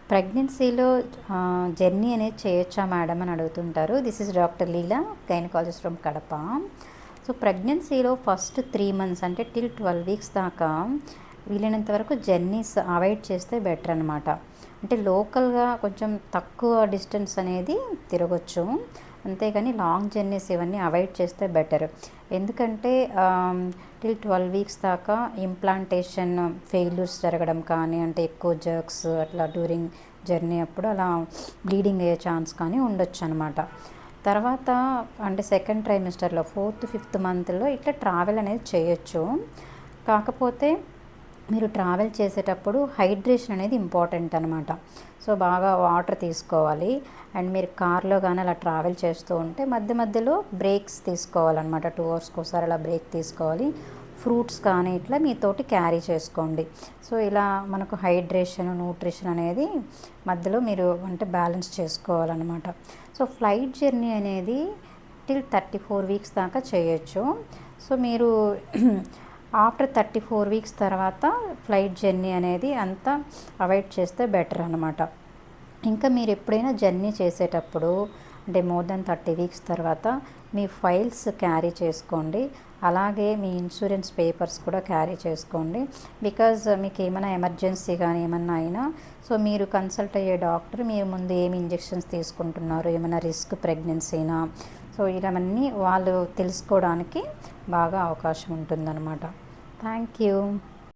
ప్రెగ్నెన్సీలో జర్నీ అనేది చేయొచ్చా మేడం అని అడుగుతుంటారు. This is doctor Leela, gynaecologist from Kadapa. So ప్రెగ్నెన్సీలో ఫస్ట్ 3 months అంటే టిల్ 12 weeks దాకా వీలైనంత వరకు జర్నీస్ అవాయిడ్ చేస్తే బెటర్ అనమాట. అంటే లోకల్గా కొంచెం తక్కువ డిస్టెన్స్ అనేది తిరగొచ్చు, అంతేగాని లాంగ్ జర్నీస్ ఇవన్నీ అవాయిడ్ చేస్తే బెటర్. ఎందుకంటే టిల్ 12 weeks దాకా ఇంప్లాంటేషన్ ఫెయిల్యూర్స్ జరగడం కానీ, అంటే ఎక్కువ జర్క్స్ అట్లా డ్యూరింగ్ జర్నీ అప్పుడు అలా బ్లీడింగ్ అయ్యే ఛాన్స్ కానీ ఉండొచ్చు అనమాట. తర్వాత అంటే సెకండ్ ట్రైమిస్టర్లో 4th, 5th monthలో ఇట్లా ట్రావెల్ అనేది చేయొచ్చు. కాకపోతే మీరు ట్రావెల్ చేసేటప్పుడు హైడ్రేషన్ అనేది ఇంపార్టెంట్ అనమాట. సో బాగా వాటర్ తీసుకోవాలి. అండ్ మీరు కార్లో కానీ అలా ట్రావెల్ చేస్తూ ఉంటే మధ్య మధ్యలో బ్రేక్స్ తీసుకోవాలన్నమాట. 2 hours ఒకసారి అలా బ్రేక్ తీసుకోవాలి. ఫ్రూట్స్ కానీ ఇట్లా మీతోటి క్యారీ చేసుకోండి. సో ఇలా మనకు హైడ్రేషన్, న్యూట్రిషన్ అనేది మధ్యలో మీరు అంటే బ్యాలెన్స్ చేసుకోవాలన్నమాట. సో ఫ్లైట్ జర్నీ అనేది టిల్ 34 weeks దాకా చేయొచ్చు. సో మీరు ఆఫ్టర్ 34 weeks తర్వాత ఫ్లైట్ జర్నీ అనేది అంతా అవాయిడ్ చేస్తే బెటర్ అనమాట. ఇంకా మీరు ఎప్పుడైనా జర్నీ చేసేటప్పుడు అంటే మోర్ దెన్ 30 weeks తర్వాత మీ ఫైల్స్ క్యారీ చేసుకోండి. అలాగే మీ ఇన్సూరెన్స్ పేపర్స్ కూడా క్యారీ చేసుకోండి. బికాజ్ మీకు ఏమైనా ఎమర్జెన్సీ కానీ ఏమన్నా అయినా సో మీరు కన్సల్ట్ అయ్యే డాక్టర్ మీరు ముందు ఏమి ఇంజెక్షన్స్ తీసుకుంటున్నారు, ఏమైనా రిస్క్ ప్రెగ్నెన్సీనా, సో ఇవన్నీ వాళ్ళు తెలుసుకోవడానికి బాగా అవకాశం ఉంటుందన్నమాట. Thank you.